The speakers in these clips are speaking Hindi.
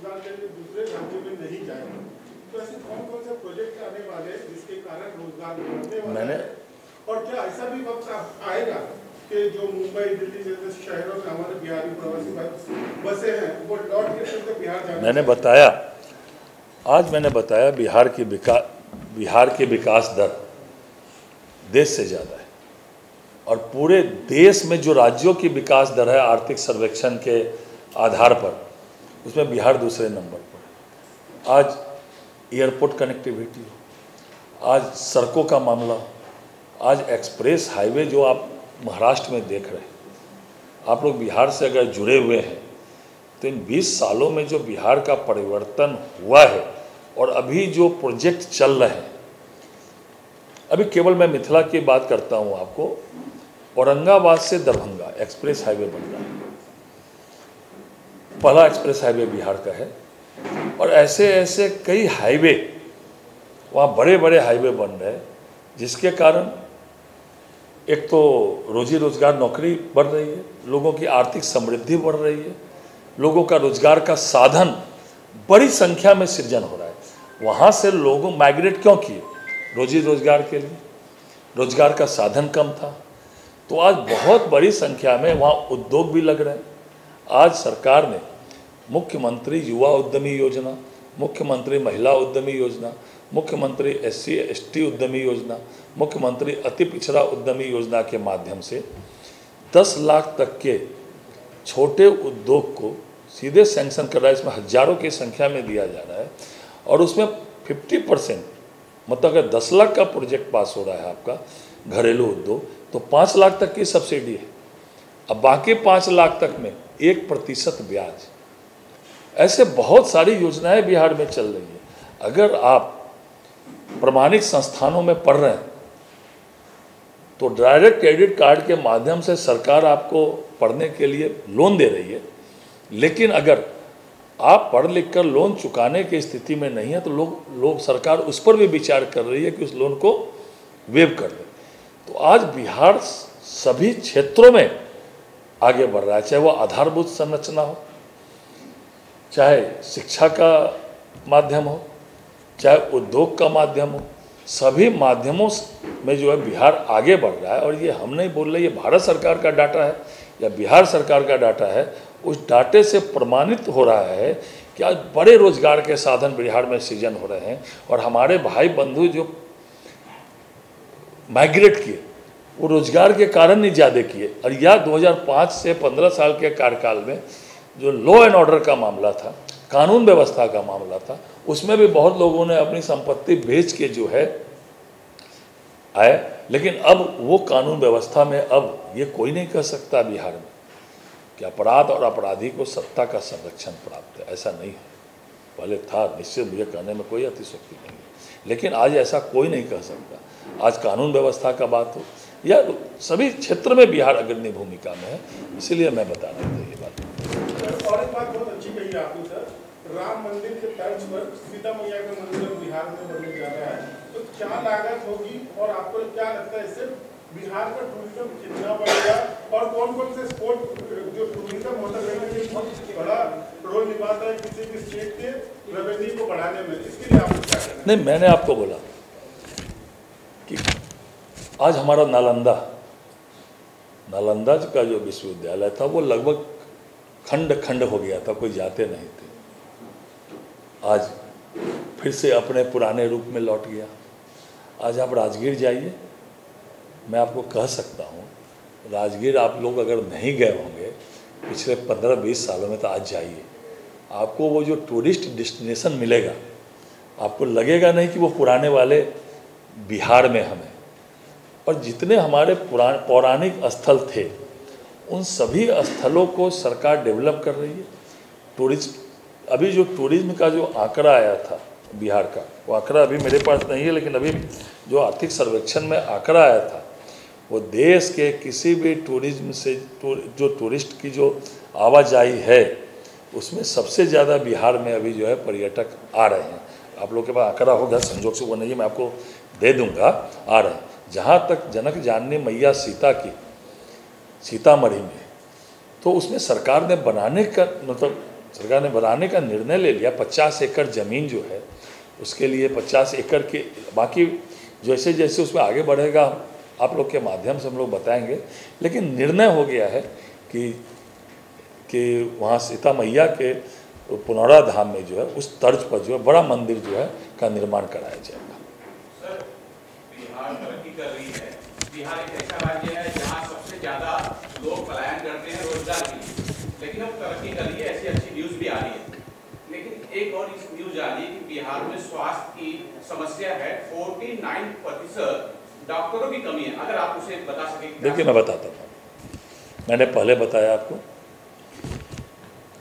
रोजगार के लिए दूसरे राज्यों में नहीं जाएगा, तो ऐसे कौन कौन से प्रोजेक्ट आने वाले हैं जिसके कारण रोजगार बढ़ने वाला है? और क्या ऐसा भी वक्त आएगा कि जो मुंबई दिल्ली जैसे शहरों में हमारे बिहारी प्रवासी बसे हैं वो लौट के फिर से बिहार जाएंगे? मैंने बताया बिहार की विकास दर देश से ज़्यादा है, और पूरे देश में जो राज्यों की विकास दर है आर्थिक सर्वेक्षण के आधार पर, उसमें बिहार दूसरे नंबर पर। आज एयरपोर्ट कनेक्टिविटी हो, आज सड़कों का मामला, आज एक्सप्रेस हाईवे जो आप महाराष्ट्र में देख रहे हैं, आप लोग बिहार से अगर जुड़े हुए हैं तो इन 20 सालों में जो बिहार का परिवर्तन हुआ है और अभी जो प्रोजेक्ट चल रहे हैं, अभी केवल मैं मिथिला की बात करता हूँ आपको, औरंगाबाद से दरभंगा एक्सप्रेस हाईवे बन रहा है, पहला एक्सप्रेस हाईवे बिहार का है। और ऐसे ऐसे कई हाईवे, वहाँ बड़े बड़े हाईवे बन रहे हैं, जिसके कारण एक तो रोजी रोजगार, नौकरी बढ़ रही है, लोगों की आर्थिक समृद्धि बढ़ रही है, लोगों का रोजगार का साधन बड़ी संख्या में सृजन हो रहा है। वहाँ से लोगों माइग्रेट क्यों किए? रोजी रोजगार के लिए, रोजगार का साधन कम था, तो आज बहुत बड़ी संख्या में वहाँ उद्योग भी लग रहे हैं। आज सरकार ने मुख्यमंत्री युवा उद्यमी योजना, मुख्यमंत्री महिला उद्यमी योजना, मुख्यमंत्री SC ST उद्यमी योजना, मुख्यमंत्री अति पिछड़ा उद्यमी योजना के माध्यम से 10 लाख तक के छोटे उद्योग को सीधे सैंक्शन कर रहा है। इसमें हजारों की संख्या में दिया जा रहा है, और उसमें 50% मतलब अगर 10 लाख का प्रोजेक्ट पास हो रहा है आपका घरेलू उद्योग, तो 5 लाख तक की सब्सिडी है। अब बाकी 5 लाख तक में 1% ब्याज। ऐसे बहुत सारी योजनाएं बिहार में चल रही है। अगर आप प्रमाणित संस्थानों में पढ़ रहे हैं तो डायरेक्ट क्रेडिट कार्ड के माध्यम से सरकार आपको पढ़ने के लिए लोन दे रही है, लेकिन अगर आप पढ़ लिख कर लोन चुकाने की स्थिति में नहीं है तो लोग सरकार उस पर भी विचार कर रही है कि उस लोन को वेव कर दे। तो आज बिहार सभी क्षेत्रों में आगे बढ़ रहा है, चाहे वो आधारभूत संरचना हो, चाहे शिक्षा का माध्यम हो, चाहे उद्योग का माध्यम हो, सभी माध्यमों में जो है बिहार आगे बढ़ रहा है। और ये हम नहीं बोल रहे, ये भारत सरकार का डाटा है या बिहार सरकार का डाटा है। उस डाटे से प्रमाणित हो रहा है कि आज बड़े रोजगार के साधन बिहार में सृजन हो रहे हैं, और हमारे भाई बंधु जो माइग्रेट किए वो रोजगार के कारण नहीं ज़्यादा किए। और यह 2005 से 15 साल के कार्यकाल में जो लॉ एंड ऑर्डर का मामला था, कानून व्यवस्था का मामला था, उसमें भी बहुत लोगों ने अपनी संपत्ति बेच के जो है आए। लेकिन अब वो कानून व्यवस्था में अब ये कोई नहीं कह सकता बिहार में कि अपराध और अपराधी को सत्ता का संरक्षण प्राप्त है। ऐसा नहीं है, पहले था, निश्चित मुझे कहने में कोई अतिशयोक्ति नहीं है, लेकिन आज ऐसा कोई नहीं कह सकता। आज कानून व्यवस्था का बात हो या सभी क्षेत्र में बिहार अग्रणी भूमिका में है, इसीलिए मैं बता रहा था ये बात। और एक बात बहुत अच्छी कही आपने सर, राम मंदिर के तर्ज पर सीता मैया का मंदिर बिहार में बनने जा रहा है, तो क्या लागत होगी और आपको क्या लगता है इससे बिहार का टूरिज्म कितना बढ़ेगा, और कौन कौन से स्पोर्ट जो टूरिज्म होता है बहुत बड़ा रोल निभाता है किसी भी स्टेट के रेवेन्यू को बढ़ाने में, इसके लिए आप क्या करें? नहीं, मैंने आपको बोला कि आज हमारा नालंदा का जो विश्वविद्यालय था वो लगभग खंड खंड हो गया था, कोई जाते नहीं थे। आज फिर से अपने पुराने रूप में लौट गया। आज आप राजगीर जाइए, मैं आपको कह सकता हूँ, राजगीर आप लोग अगर नहीं गए होंगे पिछले 15-20 सालों में तो आज जाइए, आपको वो जो टूरिस्ट डेस्टिनेशन मिलेगा, आपको लगेगा नहीं कि वो पुराने वाले बिहार में हमें। और जितने हमारे पौराणिक स्थल थे उन सभी स्थलों को सरकार डेवलप कर रही है। अभी जो टूरिज्म का जो आंकड़ा आया था बिहार का, वो आंकड़ा अभी मेरे पास नहीं है, लेकिन अभी जो आर्थिक सर्वेक्षण में आंकड़ा आया था वो देश के किसी भी टूरिज्म से जो टूरिस्ट की जो आवाजाही है उसमें सबसे ज़्यादा बिहार में अभी जो है पर्यटक आ रहे हैं। आप लोग के पास आंकड़ा होगा, संजोग से वो नहीं है, मैं आपको दे दूंगा, आ रहे हैं। जहाँ तक जनक जाननी मैया सीता की सीतामढ़ी में, तो उसमें सरकार ने बनाने का मतलब सरकार ने बनाने का निर्णय ले लिया। 50 एकड़ ज़मीन जो है उसके लिए 50 एकड़ के, बाकी जैसे जैसे उसमें आगे बढ़ेगा आप लोग के माध्यम से हम लोग बताएंगे, लेकिन निर्णय हो गया है कि वहाँ सीता मैया के पुनौरा धाम में जो है उस तर्ज पर जो है बड़ा मंदिर जो है का निर्माण कराया जाएगा। सर, बिहार तरक्की कर रही है। बिहार एक ऐसा राज्य है जहाँ सबसे ज़्यादा लोग पलायन करते हैं रोजगार के लिए, लेकिन अब तरक्की कर रही है, ऐसी अच्छी न्यूज़ भी आ रही है। लेकिन एक और इस न्यूज़ आ रही है कि बिहार में स्वास्थ्य की समस्या है, 49% डॉक्टरों की कमी है। अगर आप उसे बता सकें। देखिए मैं बताता हूँ, मैंने पहले बताया आपको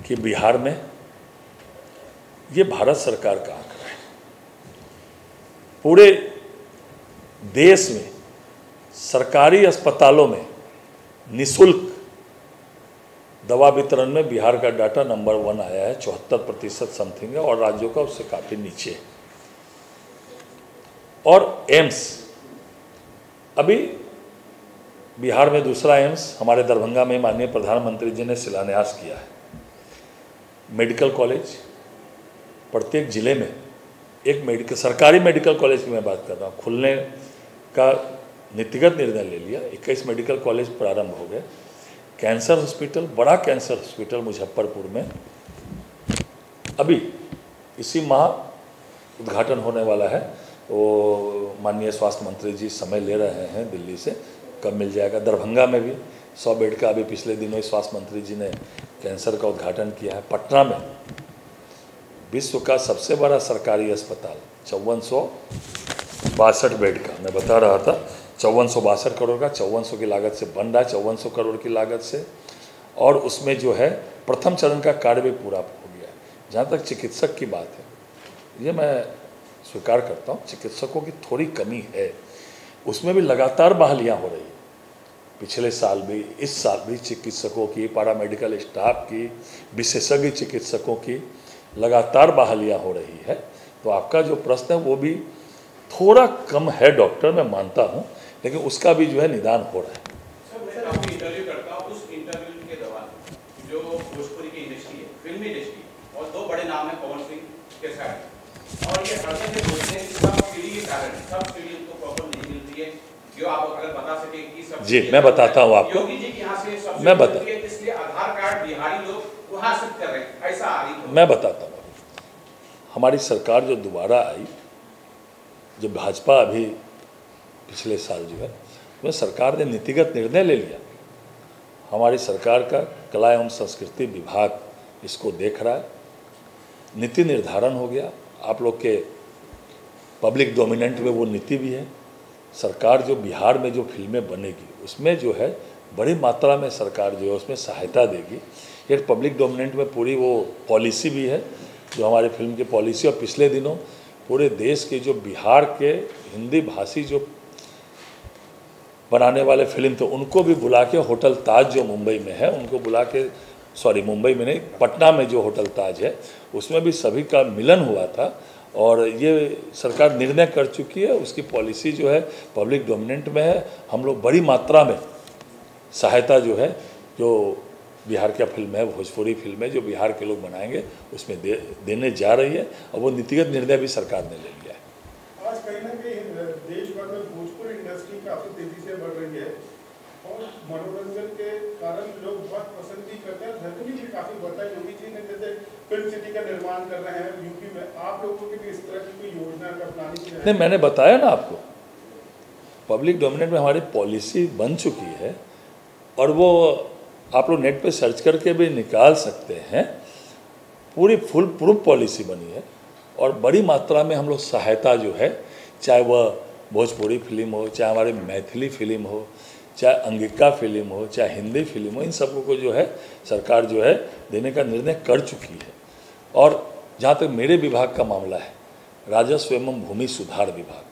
कि बिहार में ये भारत सरकार का आंकड़ा है। पूरे देश में सरकारी अस्पतालों में निःशुल्क दवा वितरण में बिहार का डाटा नंबर 1 आया है, 74% समथिंग है, और राज्यों का उससे काफ़ी नीचे है। और एम्स, अभी बिहार में दूसरा एम्स हमारे दरभंगा में माननीय प्रधानमंत्री जी ने शिलान्यास किया है। मेडिकल कॉलेज प्रत्येक जिले में एक सरकारी मेडिकल कॉलेज की मैं बात कर रहा हूँ, खुलने का नीतिगत निर्णय ले लिया। 21 मेडिकल कॉलेज प्रारंभ हो गए। कैंसर हॉस्पिटल, बड़ा कैंसर हॉस्पिटल मुजफ्फरपुर में अभी इसी माह उद्घाटन होने वाला है। वो माननीय स्वास्थ्य मंत्री जी समय ले रहे हैं दिल्ली से, कब मिल जाएगा। दरभंगा में भी 100 बेड का अभी पिछले दिनों ही स्वास्थ्य मंत्री जी ने कैंसर का उद्घाटन किया है। पटना में विश्व का सबसे बड़ा सरकारी अस्पताल 5462 बेड का, मैं बता रहा था 5462 करोड़ का, 5400 की लागत से बन रहा है, 5400 करोड़ की लागत से। और उसमें जो है प्रथम चरण का कार्य भी पूरा हो गया है। जहाँ तक चिकित्सक की बात है, ये मैं स्वीकार करता हूँ, चिकित्सकों की थोड़ी कमी है, उसमें भी लगातार बहालियाँ हो रही है। पिछले साल भी, इस साल भी चिकित्सकों की, पैरामेडिकल स्टाफ की, विशेषज्ञ चिकित्सकों की लगातार बहालियाँ हो रही है। तो आपका जो प्रश्न है वो भी थोड़ा कम है डॉक्टर, मैं मानता हूँ, लेकिन उसका भी जो है निदान हो रहा है। सर, मैं काफी इंटरव्यू करता हूँ, उस इंटरव्यू के दौरान जो भोजपुरी की इंडस्ट्री है, फिल्मी इंडस्ट्री, और 2 बड़े नाम है पवन सिंह के साथ, और ये हर जगह बोलते हैं कि सब्सिडी के कारण सब्सिडी उनको प्रॉपर नहीं मिलती है। जो आप अगर बता सके कि जी मैं बताता हूँ आपको, योगी जी के यहाँ से सब्सिडी मैं बता, मिलती है, इसलिए आधार कार्ड बिहारी लोग वहाँ शिफ्ट कर रहे हैं, ऐसा आ रही है। मैं बताता हूँ। हमारी सरकार जो दोबारा आई, जो भाजपा अभी पिछले साल जो है, उसमें सरकार ने नीतिगत निर्णय ले लिया। हमारी सरकार का कला एवं संस्कृति विभाग इसको देख रहा है, नीति निर्धारण हो गया। आप लोग के पब्लिक डोमिनेंट में वो नीति भी है। सरकार जो बिहार में जो फिल्में बनेगी उसमें जो है बड़ी मात्रा में सरकार जो है उसमें सहायता देगी। एक पब्लिक डोमिनेंट में पूरी वो पॉलिसी भी है, जो हमारे फिल्म की पॉलिसी। और पिछले दिनों पूरे देश के जो बिहार के हिंदी भाषी जो बनाने वाले फिल्म थे उनको भी बुला के, होटल ताज जो मुंबई में है उनको बुला के, सॉरी मुंबई में नहीं, पटना में जो होटल ताज है उसमें भी सभी का मिलन हुआ था। और ये सरकार निर्णय कर चुकी है, उसकी पॉलिसी जो है पब्लिक डोमिनेंट में है। हम लोग बड़ी मात्रा में सहायता जो है, जो बिहार का फिल्म है, भोजपुरी फिल्म है जो बिहार के लोग बनाएंगे उसमें देने जा रही है, और वो नीतिगत निर्णय भी सरकार ने ले लिया है। आज कहीं ना कहीं देश भर में भोजपुरी इंडस्ट्री काफ़ी तेजी से बढ़ रही है, और मनोरंजन के कारण लोग बहुत पसंद भी करते हैं। धरनी भी काफ़ी बढ़ता है। योगी जी ने जैसे फिल्म सिटी का निर्माण कर रहे हैं यूपी में, आप लोगों की भी इस तरह की कोई योजना का प्लानिंग है? नहीं, मैंने बताया ना आपको, पब्लिक डोमिनेंट में हमारी पॉलिसी बन चुकी है, और वो आप लोग नेट पे सर्च करके भी निकाल सकते हैं। पूरी फुल प्रूफ पॉलिसी बनी है, और बड़ी मात्रा में हम लोग सहायता जो है, चाहे वह भोजपुरी फिल्म हो, चाहे हमारी मैथिली फिल्म हो, चाहे अंगिका फिल्म हो, चाहे हिंदी फिल्म हो, इन सबको को जो है सरकार जो है देने का निर्णय कर चुकी है। और जहाँ तक मेरे विभाग का मामला है, राजस्व एवं भूमि सुधार विभाग,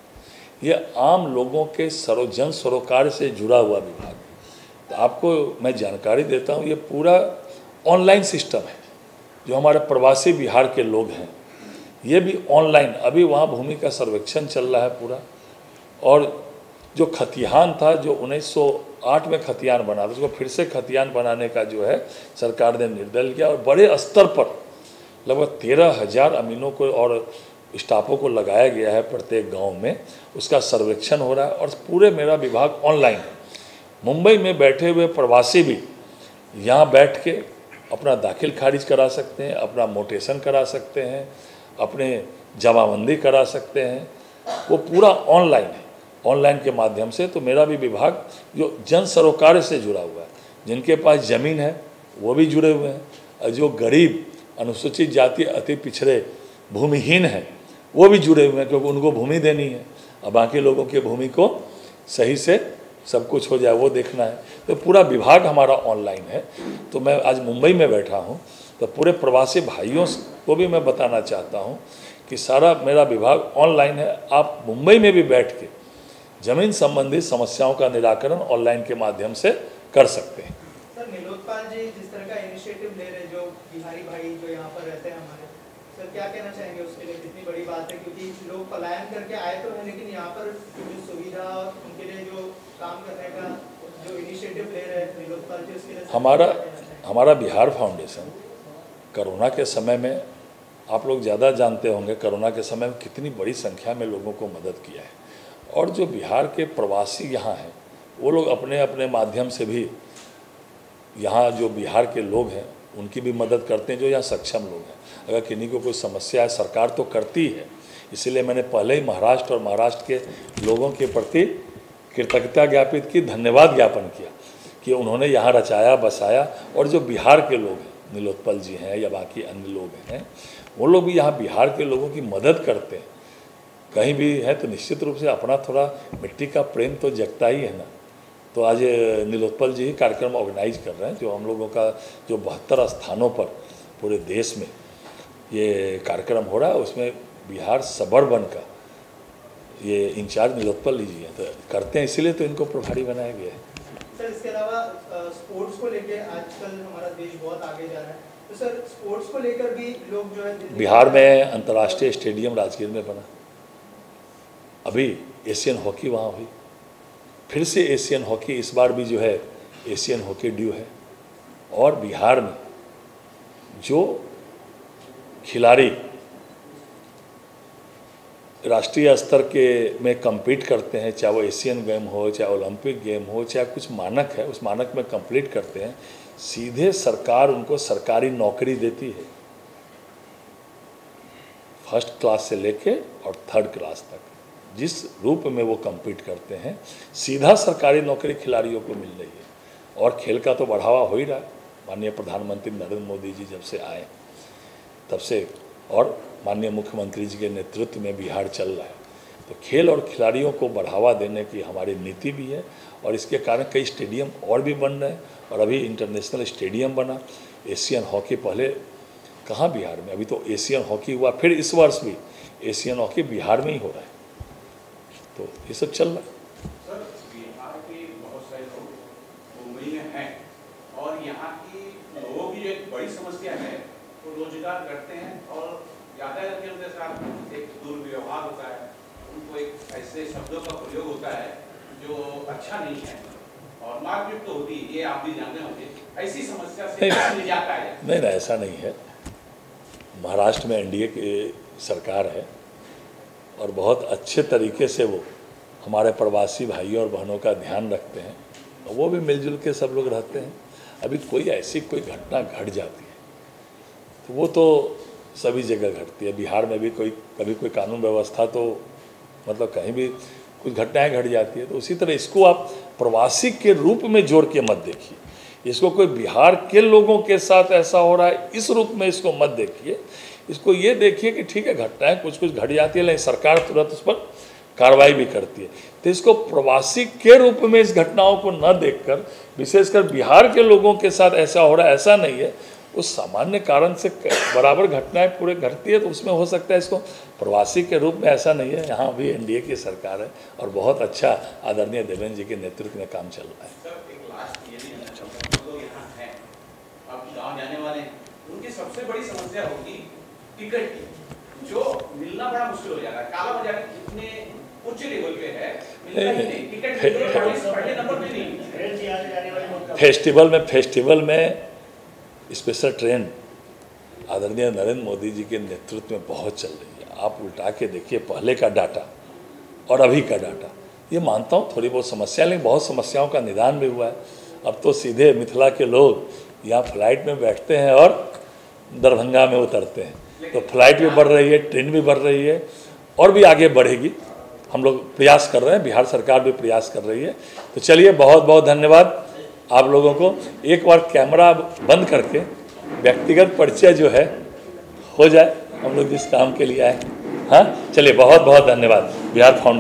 ये आम लोगों के जन सरोकार से जुड़ा हुआ विभाग है। तो आपको मैं जानकारी देता हूँ, ये पूरा ऑनलाइन सिस्टम है। जो हमारे प्रवासी बिहार के लोग हैं ये भी ऑनलाइन, अभी वहाँ भूमि का सर्वेक्षण चल रहा है पूरा। और जो खतियान था, जो 1908 में खतियान बना था, उसको फिर से खतियान बनाने का जो है सरकार ने निर्णय लिया, और बड़े स्तर पर लगभग 13,000 अमीनों को और स्टाफों को लगाया गया है प्रत्येक गांव में। उसका सर्वेक्षण हो रहा है और पूरे मेरा विभाग ऑनलाइन है। मुंबई में बैठे हुए प्रवासी भी यहाँ बैठ के अपना दाखिल खारिज करा सकते हैं, अपना मोटेशन करा सकते हैं, अपने जमाबंदी करा सकते हैं, वो पूरा ऑनलाइन है, ऑनलाइन के माध्यम से। तो मेरा भी विभाग जो जन सरोकार से जुड़ा हुआ है, जिनके पास ज़मीन है वो भी जुड़े हुए हैं, और जो गरीब अनुसूचित जाति अति पिछड़े भूमिहीन हैं वो भी जुड़े हुए हैं, क्योंकि उनको भूमि देनी है और बाकी लोगों की भूमि को सही से सब कुछ हो जाए वो देखना है। तो पूरा विभाग हमारा ऑनलाइन है। तो मैं आज मुंबई में बैठा हूँ, तो पूरे प्रवासी भाइयों को भी मैं बताना चाहता हूँ कि सारा मेरा विभाग ऑनलाइन है। आप मुंबई में भी बैठ के ज़मीन संबंधी समस्याओं का निराकरण ऑनलाइन के माध्यम से कर सकते हैं। सर, नीलोत्पल जी जिस तरह का इनिशिएटिव ले रहे हैं, जो बिहारी भाई जो यहाँ पर रहते हैं हमारे, सर क्या कहना चाहेंगे उसके लिए? कितनी बड़ी बात है, क्योंकि लोग पलायन करके आए तो हैं, लेकिन यहाँ पर जो सुविधा और उनके लिए जो काम करने का जो इनिशिएटिव ले रहे हैं नीलोत्पल जी, उसके लिए हमारा बिहार फाउंडेशन कोरोना के समय में, आप लोग ज़्यादा जानते होंगे, कोरोना के समय में कितनी बड़ी संख्या में लोगों को मदद किया है। और जो बिहार के प्रवासी यहाँ हैं वो लोग अपने अपने माध्यम से भी यहाँ जो बिहार के लोग हैं उनकी भी मदद करते हैं, जो यहाँ सक्षम लोग हैं। अगर किन्हीं को कोई समस्या है, सरकार तो करती है, इसलिए मैंने पहले ही महाराष्ट्र और महाराष्ट्र के लोगों के प्रति कृतज्ञता ज्ञापित की, धन्यवाद ज्ञापन किया कि उन्होंने यहाँ रचाया बसाया। और जो बिहार के लोग हैं, नीलोत्पल जी हैं या बाकी अन्य लोग हैं, वो लोग भी यहाँ बिहार के लोगों की मदद करते हैं। कहीं भी है तो निश्चित रूप से अपना थोड़ा मिट्टी का प्रेम तो जगता ही है ना। तो आज नीलोत्पल जी ही कार्यक्रम ऑर्गेनाइज कर रहे हैं, जो हम लोगों का जो 72 स्थानों पर पूरे देश में ये कार्यक्रम हो रहा है, उसमें बिहार सबअर्बन का ये इंचार्ज नीलोत्पल जी हैं, तो करते हैं, इसीलिए तो इनको प्रभारी बनाया गया है। सर, इसके अलावा स्पोर्ट्स को लेके आजकल हमारा देश बहुत आगे जा रहा है, तो सर स्पोर्ट्स को लेकर भी लोग जो है, बिहार में अंतर्राष्ट्रीय स्टेडियम राजगीर में बना, अभी एशियन हॉकी वहाँ हुई, फिर से एशियन हॉकी इस बार भी जो है एशियन हॉकी ड्यू है। और बिहार में जो खिलाड़ी राष्ट्रीय स्तर के में compete करते हैं, चाहे वो एशियन गेम हो, चाहे ओलंपिक गेम हो, चाहे कुछ मानक है उस मानक में कंप्लीट करते हैं, सीधे सरकार उनको सरकारी नौकरी देती है, फर्स्ट क्लास से लेके और 3rd क्लास तक। जिस रूप में वो compete करते हैं, सीधा सरकारी नौकरी खिलाड़ियों को मिल रही है। और खेल का तो बढ़ावा हो ही रहा है, माननीय प्रधानमंत्री नरेंद्र मोदी जी जब से आए तब से, और माननीय मुख्यमंत्री जी के नेतृत्व में बिहार चल रहा है। तो खेल और खिलाड़ियों को बढ़ावा देने की हमारी नीति भी है, और इसके कारण कई स्टेडियम और भी बन रहे हैं। और अभी इंटरनेशनल स्टेडियम बना, एशियन हॉकी पहले कहाँ बिहार में, अभी तो एशियन हॉकी हुआ, फिर इस वर्ष भी एशियन हॉकी बिहार में ही हो रहा है। तो ये सब चल रहा है। सर, बिहार के बहुत सारे लोग मुंबई में हैं और यहाँ की लोगों की एक बड़ी समस्या है, वो रोजगार करते हैं और यातायात के उनके साथ एक दुर्व्यवहार होता है, उनको एक ऐसे शब्दों का प्रयोग होता है जो अच्छा नहीं है और मारपीट तो होती है, ये आप भी जानते होंगे। ऐसी समस्या से निजात पाया? नहीं, ऐसा नहीं है। महाराष्ट्र में एनडीए की सरकार है और बहुत अच्छे तरीके से वो हमारे प्रवासी भाइयों और बहनों का ध्यान रखते हैं, और वो भी मिलजुल के सब लोग रहते हैं। अभी कोई ऐसी कोई घटना घट जाती है तो वो तो सभी जगह घटती है। बिहार में भी कभी कोई कानून व्यवस्था तो मतलब कहीं भी कुछ घटनाएं घट जाती है, तो उसी तरह इसको आप प्रवासी के रूप में जोड़ के मत देखिए। इसको कोई बिहार के लोगों के साथ ऐसा हो रहा है इस रूप में इसको मत देखिए। इसको ये देखिए कि ठीक है, घटनाएं कुछ कुछ घट जाती है, लेकिन सरकार तुरंत उस पर कार्रवाई भी करती है। तो इसको प्रवासी के रूप में इस घटनाओं को न देखकर, विशेषकर बिहार के लोगों के साथ ऐसा हो रहा है ऐसा नहीं है, उस सामान्य कारण से बराबर घटनाएं पूरे घटती है, तो उसमें हो सकता है इसको प्रवासी के रूप में ऐसा नहीं है। यहाँ भी एनडीए की सरकार है और बहुत अच्छा आदरणीय देवेंद्र जी के नेतृत्व में काम चल रहा है। सर, एक लास्ट ये जो लोग यहाँ हैं, अब गाँव जाने वाले हैं, उनकी सबसे बड़ी समस्या होगी टिकट की, जो मिलना बड़ा मुश्किल हो जाता है। काला बाजार इतने उच्च लेवल पे है, मिलता ही नहीं, टिकट पहले नंबर पे नहीं। फेस्टिवल में स्पेशल ट्रेन आदरणीय नरेंद्र मोदी जी के नेतृत्व में बहुत चल रही है। आप उल्टा के देखिए पहले का डाटा और अभी का डाटा, ये मानता हूँ थोड़ी बहुत समस्या, लेकिन बहुत समस्याओं का निदान भी हुआ है। अब तो सीधे मिथिला के लोग यहाँ फ्लाइट में बैठते हैं और दरभंगा में उतरते हैं, तो फ्लाइट भी बढ़ रही है, ट्रेन भी बढ़ रही है और भी आगे बढ़ेगी। हम लोग प्रयास कर रहे हैं, बिहार सरकार भी प्रयास कर रही है। तो चलिए, बहुत बहुत धन्यवाद आप लोगों को। एक बार कैमरा बंद करके व्यक्तिगत परिचय जो है हो जाए, हम लोग जिस काम के लिए आए। हाँ, चलिए, बहुत बहुत धन्यवाद बिहार फाउंडेशन।